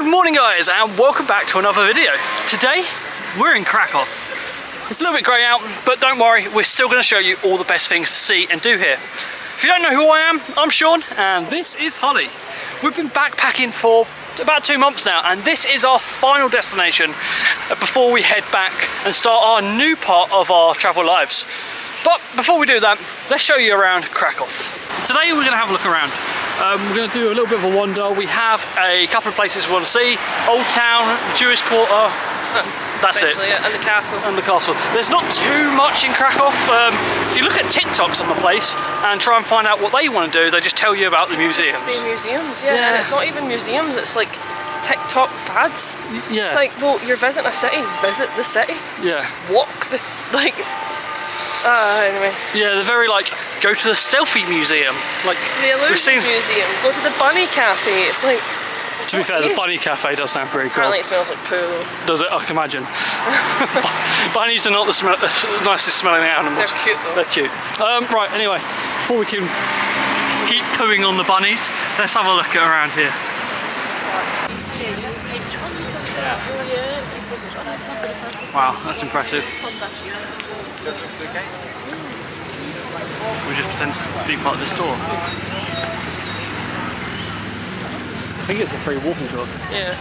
Good morning guys, and welcome back to another video. Today we're in Krakow. It's a little bit grey out, but don't worry, we're still going to show you all the best things to see and do here. If you don't know who I am, I'm Sean and this is Holly. We've been backpacking for about 2 months now, and this is our final destination before we head back and start our new part of our travel lives. But before we do that, let's show you around Krakow. Today we're going to have a look around. We're going to do a little bit of a wander. We have a couple of places we want to see. Old Town, Jewish Quarter. That's it. And the castle. And the castle. There's not too much in Krakow. If you look at TikToks on the place and try and find out what they want to do, they just tell you about the museums. It's the museums, yeah. And it's not even museums, it's like TikTok fads. Yeah. It's like, well, you're visiting a city, visit the city. Yeah. Walk the, like... anyway. Yeah, they're very like, go to the selfie museum. Like the illusion museum, go to the bunny cafe. It's like... To be fair, the bunny cafe does sound pretty cool. Apparently it smells like poo though. Does it? I can imagine. Bunnies are not the nicest smelling animals. They're cute though. They're cute. Right, anyway, before we can keep pooing on the bunnies, let's have a look around here. Wow, that's impressive. Should we just pretend to be part of this tour? I think it's a free walking tour. Yeah.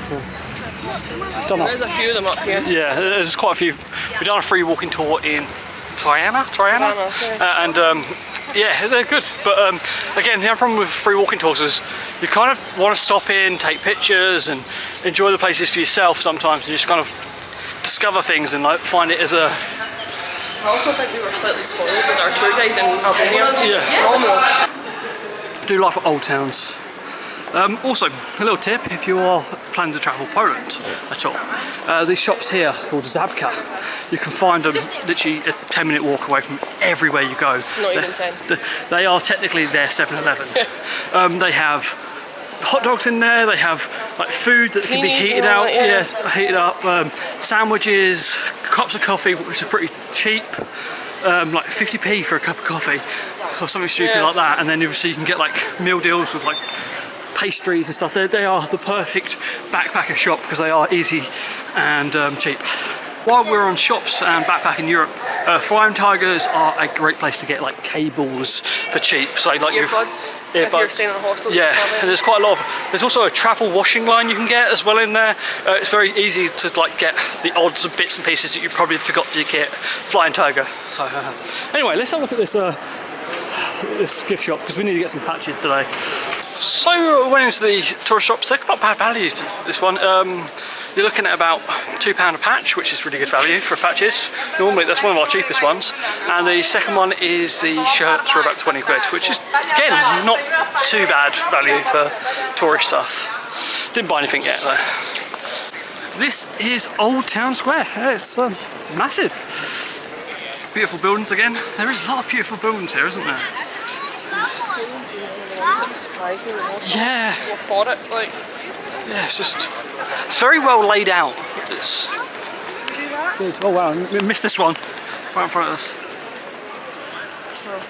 There's a few of them up here. Yeah, there's quite a few. We've done a free walking tour in Triana? Yeah. And yeah, they're good. But again, the other problem with free walking tours is you kind of want to stop in, take pictures and enjoy the places for yourself sometimes, and just kind of discover things and like find it as a... I also think we were slightly spoiled with our tour guide in Albania. Yeah. It's phenomenal. Do like old towns. Also, a little tip if you are planning to travel Poland at all. These shops here called Zabka, you can find them literally a 10-minute walk away from everywhere you go. Not even 10. They are technically their 7-Eleven. They have hot dogs in there, they have like food that can be heated out, yes, heated up, sandwiches, cups of coffee, which is pretty cheap, like 50p for a cup of coffee or something stupid like that, and then obviously you can get like meal deals with like pastries and stuff. They are the perfect backpacker shop because they are easy and cheap. While we're on shops and backpack in Europe, Flying Tigers are a great place to get like cables for cheap. So like earbuds. If you're staying in a hostel. Yeah, and there's quite a lot of. There's also a travel washing line you can get as well in there. It's very easy to like get the odds of bits and pieces that you probably forgot to get Flying Tiger. So anyway, let's have a look at this this gift shop because we need to get some patches today. So we went into the tourist shops. They're not bad value to this one. You're looking at about £2 a patch, which is really good value for patches. Normally that's one of our cheapest ones. And the second one is the shirts for about 20 quid, which is, again, not too bad value for tourist stuff. Didn't buy anything yet though. This is Old Town Square. It's massive. Beautiful buildings again. There is a lot of beautiful buildings here, isn't there? Surprised me the most. Yeah. For it, like. Yeah, it's very well laid out. It's good. Oh wow, we missed this one right in front of us. Well,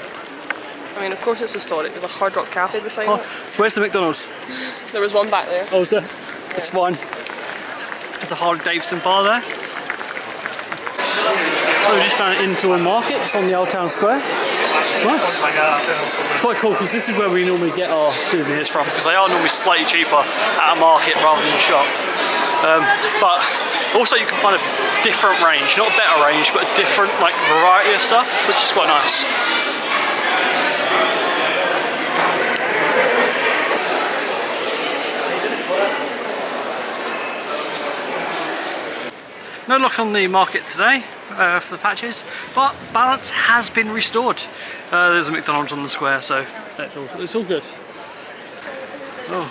I mean, of course it's historic. There's a Hard Rock Cafe beside it. Where's the McDonald's? There was one back there. Oh, is there? It's fine. There's a Harley Davidson bar there. So we just found an indoor market just on the Old Town Square. It's nice. It's quite cool because this is where we normally get our souvenirs from because they are normally slightly cheaper at a market rather than a shop. But also you can find a different range, not a better range, but a different like variety of stuff, which is quite nice. No luck on the market today for the patches, but balance has been restored. There's a McDonald's on the square, so it's all good. Oh.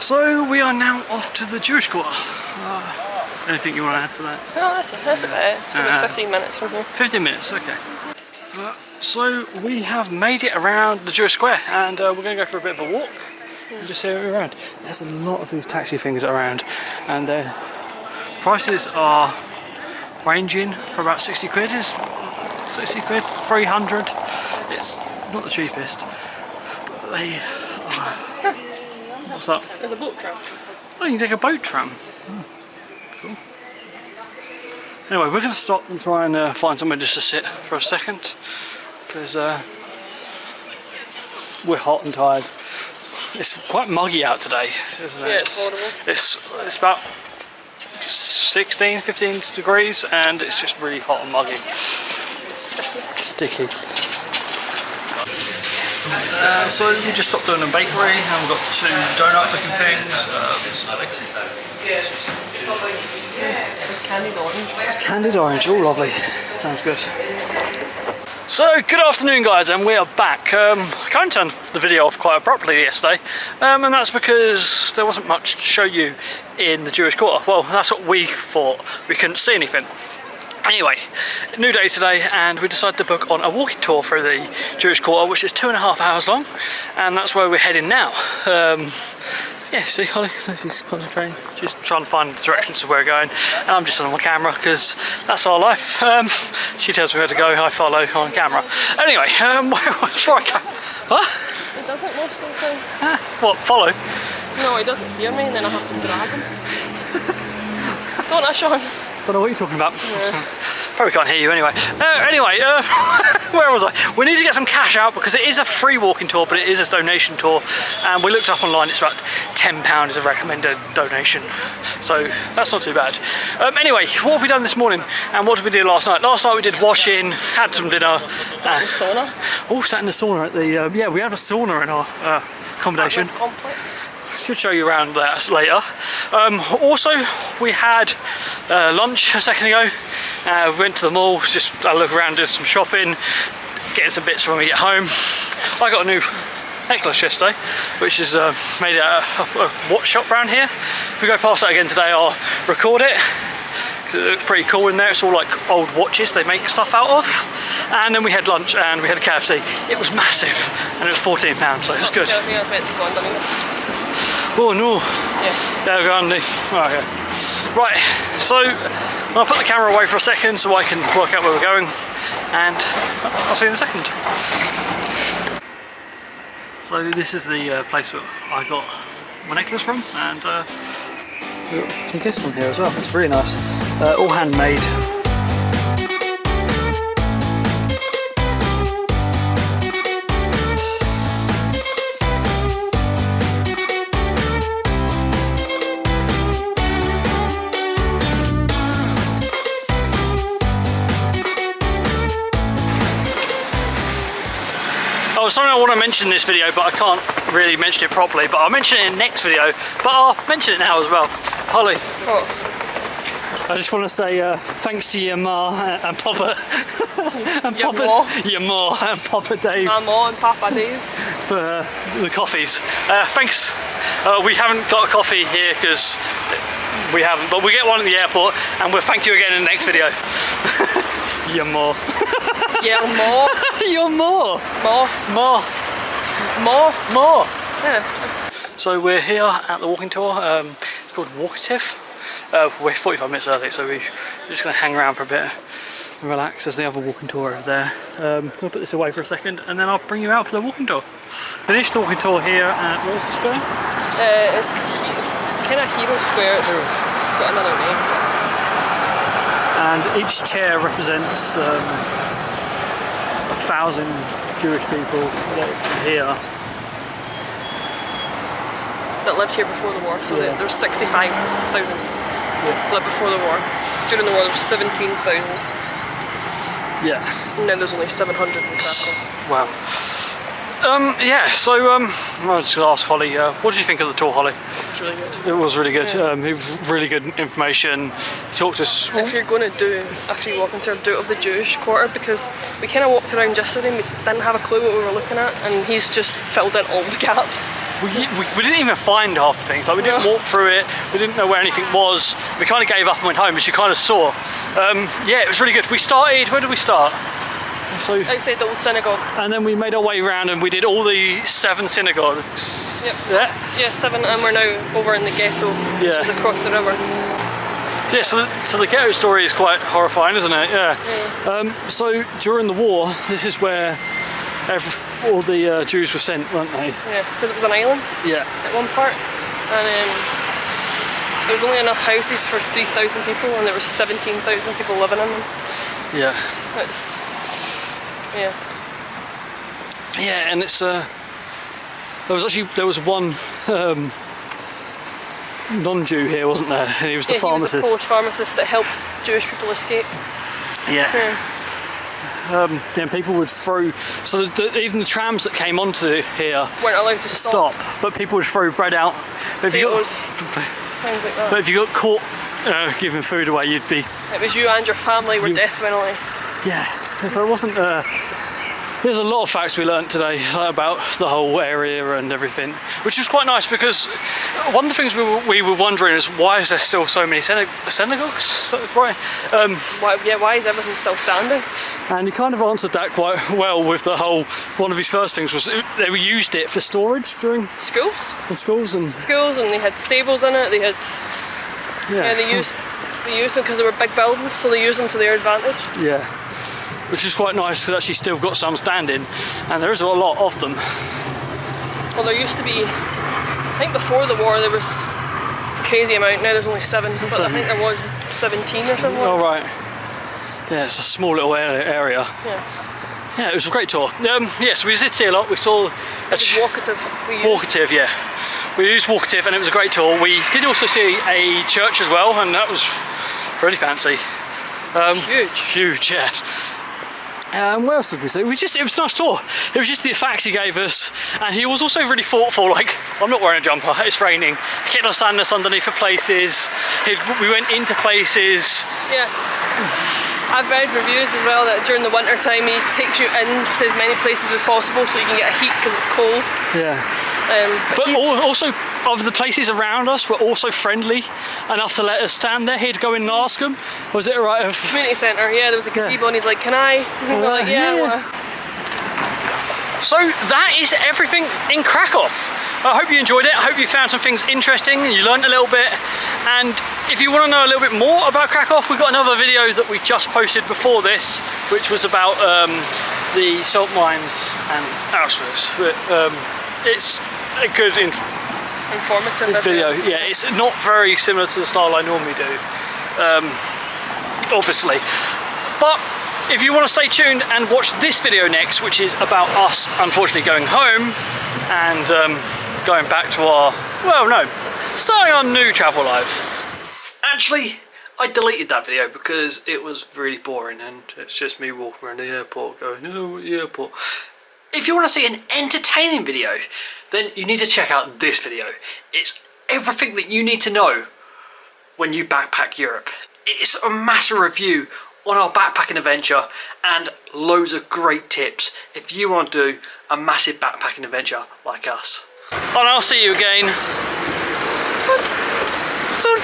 So we are now off to the Jewish Quarter. Anything you want to add to that? No, that's about it. It's only 15 minutes from here. 15 minutes, okay. So we have made it around the Jewish Square, and we're going to go for a bit of a walk. And just see it around. There's a lot of these taxi things around, and their prices are ranging for about 60 quid. 60 quid, 300. It's not the cheapest, but they are What's that? There's a boat tram. Oh, you can take a boat tram. Cool. Anyway, we're going to stop and try and find somewhere just to sit for a second, because we're hot and tired. It's quite muggy out today, isn't it? Yeah, it's horrible. It's about 15 degrees and it's just really hot and muggy. Sticky. So we just stopped doing a bakery and we've got 2 donut looking things. It's candied orange. It's candied orange, all lovely. Sounds good. So, good afternoon guys, and we are back. I kind of turned the video off quite abruptly yesterday, and that's because there wasn't much to show you in the Jewish quarter. Well, that's what we thought. We couldn't see anything. Anyway, new day today, and we decided to book on a walking tour through the Jewish quarter, which is 2.5 hours long, and that's where we're heading now. Yeah, see Holly, she's concentrating. She's trying to find directions to where we're going, and I'm just on my camera because that's our life. She tells me where to go, I follow on camera. Anyway, before I go, what? It doesn't most of the time. What, follow? No, he doesn't hear me, and then I have to drag him. Don't I, Sean? Don't know what you're talking about. Yeah. Probably can't hear you anyway. Where was I? We need to get some cash out because it is a free walking tour, but it is a donation tour. And we looked up online, it's about £10 is a recommended donation. So that's not too bad. Anyway, what have we done this morning and what did we do last night? Last night we did washing, had some dinner. Sat in the sauna. Oh, sat in the sauna at the, yeah, we had a sauna in our accommodation. Should show you around that later. Also, we had lunch a second ago. We went to the mall, just had a look around, did some shopping, getting some bits when we get home. I got a new necklace yesterday, which is made at a watch shop around here. If we go past that again today, I'll record it. It looks pretty cool in there. It's all like old watches they make stuff out of. And then we had lunch and we had a KFC. It was massive and it was £14, so it was good. Tells me I was meant to go on, doesn't it? Oh no. Yeah. Yeah, go on. Oh, okay. Right, so I'll put the camera away for a second so I can work out where we're going, and I'll see you in a second. So this is the place where I got my necklace from, and we got some gifts from here as well. It's really nice. All handmade. Oh, something I want to mention in this video, but I can't really mention it properly, but I'll mention it in the next video, but I'll mention it now as well. Holly. What? I just want to say thanks to your ma and Papa and Your Papa, ma? your ma and Papa Dave My ma and Papa Dave. for the coffees. Thanks. We haven't got a coffee here because we haven't, but we'll get one at the airport, and we'll thank you again in the next video. Your ma. Yeah, ma. Your ma. Ma. Ma. Ma. Ma. Yeah. So we're here at the walking tour. It's called Walkative. We're 45 minutes early, so we're just going to hang around for a bit and relax. There's the other walking tour over there. We'll put this away for a second and then I'll bring you out for the walking tour. Finished the walking tour here at, where's the square? It's kind of Hero Square. It's got another name. And each chair represents 1,000 Jewish people that are here. That lived here before the war, so Yeah. there's 65,000 lived before the war. During the war there was 17,000. Yeah. And then there's only 700 in Krakow. Wow. Yeah, so I was just going to ask Holly, what did you think of the tour, Holly? It's really good. It was really good. Yeah. Really good information. He talked to us. If you're going to do a free walking tour, do it of the Jewish quarter, because we kind of walked around yesterday and we didn't have a clue what we were looking at, and he's just filled in all the gaps. We didn't even find half the things. Like, we didn't walk through it. We didn't know where anything was. We kind of gave up and went home, as you kind of saw. Yeah, it was really good. We started. Where did we start? So, Outside the old synagogue. and then we made our way around and we did all the 7 synagogues. Yep. Yeah. Yeah, 7, and we're now over in the ghetto, which Yeah. is across the river. Yeah, so the ghetto story is quite horrifying, isn't it? Yeah. So during the war, this is where all the Jews were sent, weren't they? Yeah, because it was an island Yeah. at one part, and there was only enough houses for 3,000 people, and there was 17,000 people living in them. Yeah. It's yeah. Yeah, and it's there was one non-Jew here, wasn't there? And he was the pharmacist. He was a Polish pharmacist that helped Jewish people escape. Yeah. Then people would throw, so even the trams that came onto here Weren't allowed to stop. but people would throw bread out. But Potatoes, things like that. But if you got caught giving food away, you'd be... It was you and your family were death penalty. Yeah, so it wasn't... there's a lot of facts we learnt today about the whole area and everything, which was quite nice, because one of the things we were wondering is why is there still so many synagogues? Is that right? Why is everything still standing? And he kind of answered that quite well with the whole, one of his first things was they used it for storage during... Schools? In schools and... Schools, and they had stables in it, they had... Yeah, they used them because they were big buildings, so they used them to their advantage. Yeah. Which is quite nice, because actually still got some standing, and there is a lot of them. Well, there used to be, I think before the war there was a crazy amount, now there's only 7, but I think there was 17 or something. Oh right. Yeah, it's a small little area. Yeah. Yeah, it was a great tour. Yes, we visited here a lot, we saw... Walkative. Walkative, yeah. We used Walkative and it was a great tour. We did also see a church as well, and that was really fancy. Huge. Huge, yes. What else did we see? It was a nice tour. It was just the facts he gave us, and he was also really thoughtful. Like, I'm not wearing a jumper, it's raining. He kept us standing us underneath of places. We went into places. Yeah. I've read reviews as well that during the winter time he takes you into as many places as possible so you can get a heat because it's cold. Yeah. But also, of the places around us were also friendly enough to let us stand there. He'd go in and ask them, was it alright? Community centre, yeah, there was a gazebo and he's like, can I? And we're like, yeah. So that is everything in Krakow. I hope you enjoyed it. I hope you found some things interesting, you learned a little bit. And if you want to know a little bit more about Krakow, we've got another video that we just posted before this, which was about the salt mines and Auschwitz. But it's a good informative video. Yeah, it's not very similar to the style I normally do, obviously. But if you want to stay tuned and watch this video next, which is about us unfortunately going home and going back to our, well no, starting our new travel life. Actually, I deleted that video because it was really boring and it's just me walking around the airport going, oh, the airport. If you want to see an entertaining video, then you need to check out this video. It's everything that you need to know when you backpack Europe. It's a massive review on our backpacking adventure and loads of great tips if you want to do a massive backpacking adventure like us. And I'll see you again soon.